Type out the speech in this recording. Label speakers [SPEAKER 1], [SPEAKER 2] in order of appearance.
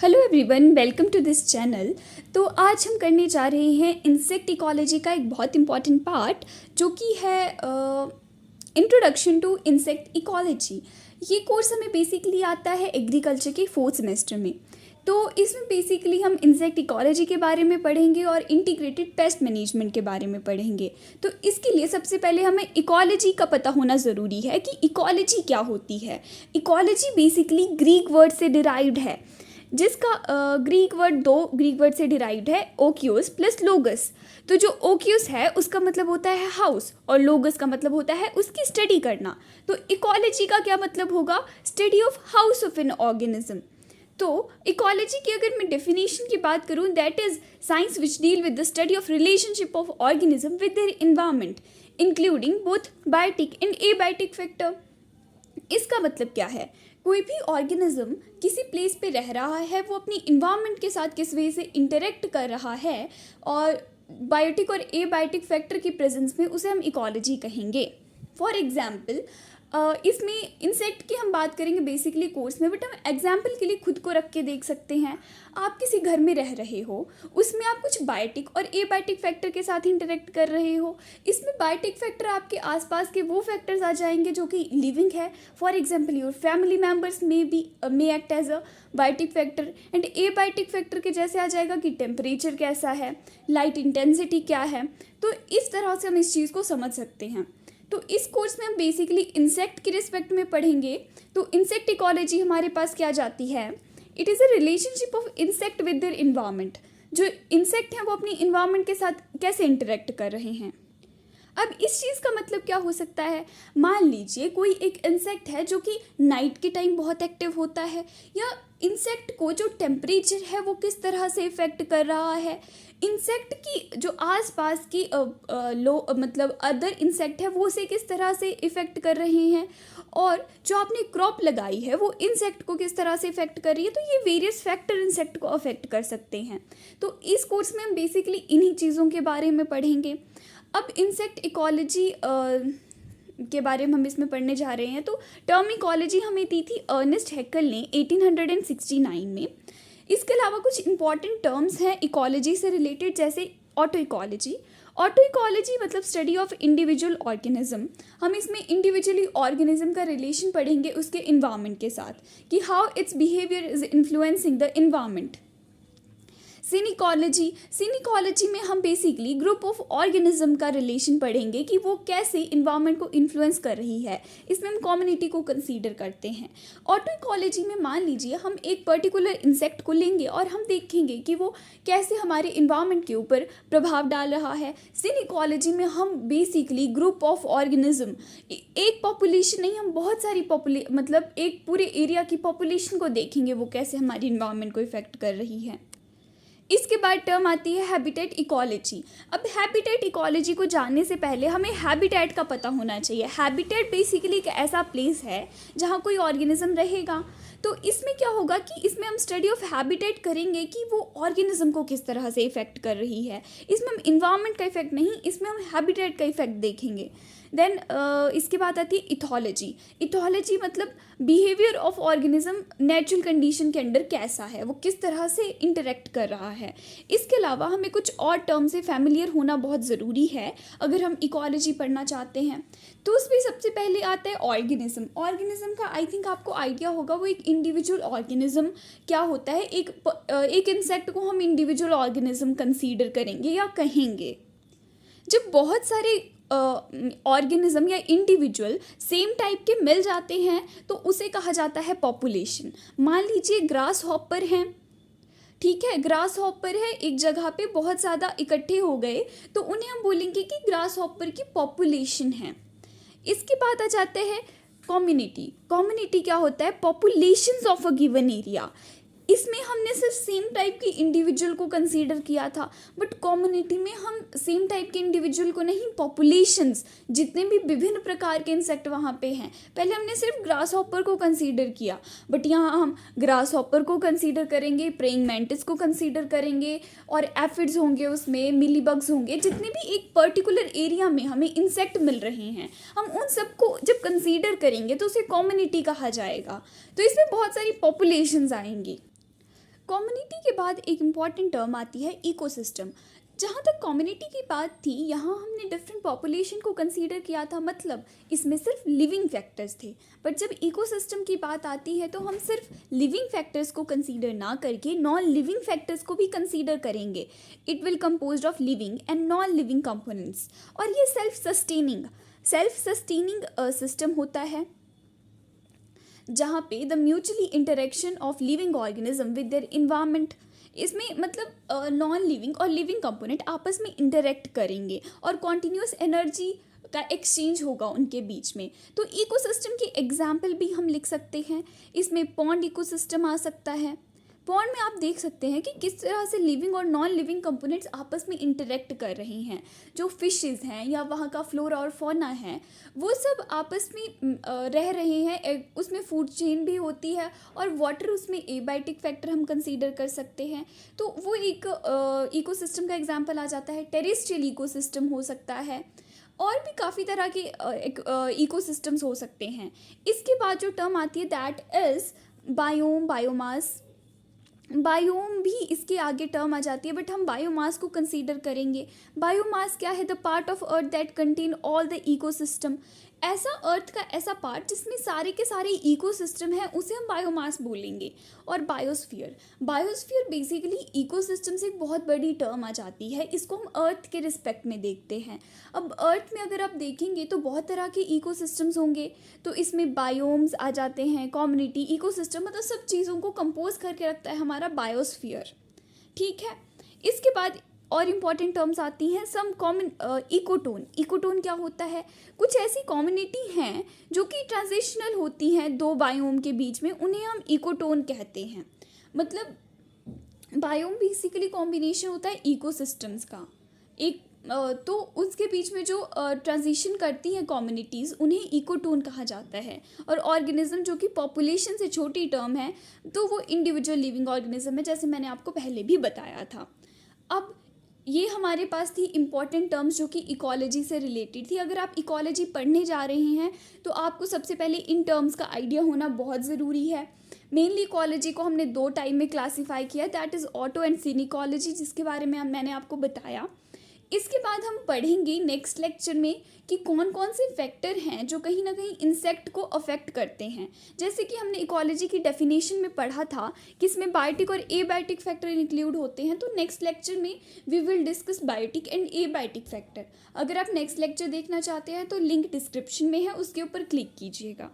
[SPEAKER 1] Hello everyone, welcome to this channel. तो आज हम करने जा रहे हैं इंसेक्ट इकोलॉजी का एक बहुत इम्पॉर्टेंट पार्ट जो कि है इंट्रोडक्शन टू इंसेक्ट इकोलॉजी। ये कोर्स हमें बेसिकली आता है एग्रीकल्चर के 4th सेमेस्टर में। तो इसमें बेसिकली हम इंसेक्ट इकोलॉजी के बारे में पढ़ेंगे और इंटीग्रेटेड पेस्ट मैनेजमेंट के बारे में पढ़ेंगे। तो इसके लिए सबसे पहले हमें इकोलॉजी का पता होना ज़रूरी है कि इकोलॉजी क्या होती है। इकोलॉजी बेसिकली ग्रीक वर्ड से डिराइव्ड है, जिसका ग्रीक वर्ड से डिराइव्ड है, ओक्यूस प्लस लोगस। तो जो ओक्यूस है उसका मतलब होता है हाउस और लोगस का मतलब होता है उसकी स्टडी करना। तो इकोलॉजी का क्या मतलब होगा? Study of house of an organism. तो इकोलॉजी की अगर मैं डेफिनेशन की बात करूँ, that is science which deal with the study of relationship of organism with their environment including both biotic and abiotic factor. इसका मतलब क्या है? कोई भी ऑर्गेनिज्म किसी प्लेस पे रह रहा है, वो अपनी इन्वायरमेंट के साथ किस वे से इंटरेक्ट कर रहा है और बायोटिक और एबायोटिक फैक्टर की प्रेजेंस में उसे हम इकोलॉजी कहेंगे। फॉर एग्जाम्पल इसमें इंसेक्ट की हम बात करेंगे बेसिकली कोर्स में, बट हम एग्जाम्पल के लिए खुद को रख के देख सकते हैं। आप किसी घर में रह रहे हो, उसमें आप कुछ बायोटिक और एबायोटिक फैक्टर के साथ इंटरेक्ट कर रहे हो। इसमें बायोटिक फैक्टर आपके आसपास के वो फैक्टर्स आ जाएंगे जो कि लिविंग है। For example your family members may act as a biotic factor, and abiotic factor के जैसे आ जाएगा कि टेम्परेचर कैसा है, लाइट इंटेंसिटी क्या है। तो इस तरह से हम इस चीज़ को समझ सकते हैं। तो इस कोर्स में हम बेसिकली इंसेक्ट के रिस्पेक्ट में पढ़ेंगे। तो इंसेक्ट इकोलॉजी हमारे पास क्या जाती है? It is a relationship of insect with their environment. जो इंसेक्ट हैं वो अपनी इन्वायरमेंट के साथ कैसे इंटरेक्ट कर रहे हैं। अब इस चीज़ का मतलब क्या हो सकता है? मान लीजिए कोई एक इंसेक्ट है जो कि नाइट के टाइम बहुत एक्टिव होता है, या इंसेक्ट को जो टेम्परेचर है वो किस तरह से इफ़ेक्ट कर रहा है, इंसेक्ट की जो आसपास की मतलब अदर इंसेक्ट है वो उसे किस तरह से इफ़ेक्ट कर रहे हैं, और जो आपने क्रॉप लगाई है वो इंसेक्ट को किस तरह से इफ़ेक्ट कर रही है। तो ये वेरियस फैक्टर इंसेक्ट को अफेक्ट कर सकते हैं। तो इस कोर्स में हम बेसिकली इन्हीं चीज़ों के बारे में पढ़ेंगे। अब इंसेक्ट इकोलॉजी के बारे में हम इसमें पढ़ने जा रहे हैं। तो टर्म इकोलॉजी हमें दी थी अर्नेस्ट हैक्कल ने 1869 में। इसके अलावा कुछ इंपॉर्टेंट टर्म्स हैं इकोलॉजी से रिलेटेड, जैसे ऑटो इकोलॉजी। ऑटो इकोलॉजी मतलब स्टडी ऑफ इंडिविजुअल ऑर्गेनिज्म। हम इसमें इंडिविजुअली ऑर्गेनिज्म का रिलेशन पढ़ेंगे उसके इन्वायरमेंट के साथ, कि how it's behaviour is influencing the environment. Synecology में हम बेसिकली ग्रुप ऑफ ऑर्गेनिज्म का रिलेशन पढ़ेंगे कि वो कैसे इन्वायरमेंट को इन्फ्लुएंस कर रही है। इसमें हम कम्युनिटी को कंसीडर करते हैं। ऑटो में मान लीजिए हम एक पर्टिकुलर इंसेक्ट को लेंगे और हम देखेंगे कि वो कैसे हमारे इन्वायरमेंट के ऊपर प्रभाव डाल रहा है। सिनिकोलॉजी में हम बेसिकली ग्रुप ऑफ ऑर्गेनिज्म, एक पॉपुलेशन नहीं, हम बहुत सारी मतलब एक पूरे एरिया की पॉपुलेशन को देखेंगे वो कैसे हमारी इन्वायरमेंट को इफेक्ट कर रही है। इसके बाद टर्म आती है हैबिटेट इकोलॉजी। अब हैबिटेट इकोलॉजी को जानने से पहले हमें हैबिटेट का पता होना चाहिए। हैबिटेट बेसिकली एक ऐसा प्लेस है जहाँ कोई ऑर्गेनिज्म रहेगा। तो इसमें क्या होगा कि इसमें हम स्टडी ऑफ हैबिटेट करेंगे कि वो ऑर्गेनिज्म को किस तरह से इफेक्ट कर रही है। इसमें हम इन्वायरमेंट का इफेक्ट नहीं, इसमें हम हैबिटेट का इफेक्ट देखेंगे। देन इसके बाद आती है इथोलॉजी। इथोलॉजी मतलब behaviour of organism natural condition के अंडर कैसा है, वो किस तरह से इंटरेक्ट कर रहा है। इसके अलावा हमें कुछ और टर्म से फैमिलियर होना बहुत ज़रूरी है अगर हम इकोलॉजी पढ़ना चाहते हैं। तो उसमें सबसे पहले आता है ऑर्गेनिज्म। ऑर्गेनिज्म का आई थिंक आपको आइडिया होगा, वो एक इंडिविजुअल ऑर्गेनिज्म क्या होता है। एक इंसेक्ट को हम इंडिविजुअल ऑर्गेनिज्म कंसीडर करेंगे या कहेंगे। जब बहुत सारे ऑर्गेनिज्म या इंडिविजुअल सेम टाइप के मिल जाते हैं तो उसे कहा जाता है पॉपुलेशन। मान लीजिए ग्रास हॉपर हैं, ठीक है, ग्रास हॉपर है, एक जगह पे बहुत ज़्यादा इकट्ठे हो गए तो उन्हें हम बोलेंगे कि ग्रास हॉपर की पॉपुलेशन है। इसके बाद आ जाते हैं कम्युनिटी। कम्युनिटी क्या होता है? Populations of a given area. इसमें हमने सिर्फ सेम टाइप की इंडिविजुअल को कंसीडर किया था, बट कम्युनिटी में हम सेम टाइप के इंडिविजुअल को नहीं, पॉपुलेशंस, जितने भी विभिन्न प्रकार के इंसेक्ट वहाँ पे हैं। पहले हमने सिर्फ ग्रास हॉपर को कंसीडर किया, बट यहाँ हम ग्रास हॉपर को कंसीडर करेंगे, प्रेइंग मैंटिस को कंसीडर करेंगे, और एफिड्स होंगे, उसमें मिलीबग्स होंगे। जितने भी एक पर्टिकुलर एरिया में हमें इंसेक्ट मिल रहे हैं, हम उन सबको जब कंसीडर करेंगे तो उसे कम्युनिटी कहा जाएगा। तो इसमें बहुत सारी पॉपुलेशंस आएंगी। कम्युनिटी के बाद एक इम्पॉर्टेंट टर्म आती है इकोसिस्टम। जहाँ तक कम्युनिटी की बात थी, यहाँ हमने डिफरेंट पॉपुलेशन को कंसीडर किया था, मतलब इसमें सिर्फ लिविंग फैक्टर्स थे। बट जब इकोसिस्टम की बात आती है तो हम सिर्फ लिविंग फैक्टर्स को कंसीडर ना करके नॉन लिविंग फैक्टर्स को भी कंसीडर करेंगे। It will composed of living and non living components. और ये सेल्फ सस्टेनिंग सिस्टम होता है, जहाँ पे the mutually interaction of living organism with their environment, इसमें मतलब नॉन लिविंग और लिविंग कंपोनेंट आपस में इंटरेक्ट करेंगे और कॉन्टीन्यूस एनर्जी का एक्सचेंज होगा उनके बीच में। तो इकोसिस्टम की एग्जाम्पल भी हम लिख सकते हैं। इसमें पॉन्ड इकोसिस्टम आ सकता है। पॉन्ड में आप देख सकते हैं कि किस तरह से लिविंग और नॉन लिविंग कंपोनेंट्स आपस में इंटरेक्ट कर रही हैं। जो फिशेस हैं या वहाँ का फ्लोरा और फौना है, वो सब आपस में रह रहे हैं। उसमें फूड चेन भी होती है और वाटर उसमें एबायोटिक फैक्टर हम कंसीडर कर सकते हैं। तो वो एक इकोसिस्टम का एग्जाम्पल आ जाता है। टेरेस्ट्रियल इकोसिस्टम हो सकता है और भी काफ़ी तरह के इकोसिस्टम्स हो सकते हैं। इसके बाद जो टर्म आती है that is biome, biomass. Biome भी इसके आगे टर्म आ जाती है, बट हम बायोमास को कंसीडर करेंगे। बायोमास क्या है? The part of earth that contain all the ecosystem. ऐसा अर्थ का ऐसा पार्ट जिसमें सारे के सारे इकोसिस्टम है, उसे हम बायोमास बोलेंगे। और बायोस्फीयर बेसिकली इकोसिस्टम से एक बहुत बड़ी टर्म आ जाती है। इसको हम अर्थ के रिस्पेक्ट में देखते हैं। अब अर्थ में अगर आप देखेंगे तो बहुत तरह के इकोसिस्टम्स होंगे, तो इसमें बायोम्स आ जाते हैं, कम्युनिटी, इकोसिस्टम, मतलब सब चीज़ों को कंपोज करके रखता है हमारा बायोस्फीयर। ठीक है। इसके बाद और इम्पॉर्टेंट टर्म्स आती हैं सम कॉमन इकोटोन। इकोटोन क्या होता है? कुछ ऐसी कम्युनिटी हैं जो कि ट्रांजिशनल होती हैं दो बायोम के बीच में, उन्हें हम इकोटोन कहते हैं। मतलब बायोम बेसिकली कॉम्बिनेशन होता है इकोसिस्टम्स का एक, तो उसके बीच में जो ट्रांजिशन करती हैं कम्युनिटीज़, उन्हें इकोटोन कहा जाता है। और ऑर्गेनिज्म जो कि पॉपुलेशन से छोटी टर्म है, तो वो इंडिविजुअल लिविंग ऑर्गेनिज्म है, जैसे मैंने आपको पहले भी बताया था। अब ये हमारे पास थी इम्पॉर्टेंट टर्म्स जो कि इकोलॉजी से रिलेटेड थी। अगर आप इकोलॉजी पढ़ने जा रहे हैं तो आपको सबसे पहले इन टर्म्स का आइडिया होना बहुत ज़रूरी है। मेनली इकोलॉजी को हमने दो टाइप में क्लासीफाई किया, दैट इज़ ऑटो एंड सिनिकोलॉजी, जिसके बारे में मैंने आपको बताया। इसके बाद हम पढ़ेंगे नेक्स्ट लेक्चर में कि कौन कौन से फैक्टर हैं जो कहीं ना कहीं इंसेक्ट को अफेक्ट करते हैं। जैसे कि हमने इकोलॉजी की डेफिनेशन में पढ़ा था कि इसमें बायोटिक और एबायोटिक फैक्टर इंक्लूड होते हैं, तो नेक्स्ट लेक्चर में we will discuss biotic and abiotic factor. अगर आप नेक्स्ट लेक्चर देखना चाहते हैं तो लिंक डिस्क्रिप्शन में है, उसके ऊपर क्लिक कीजिएगा।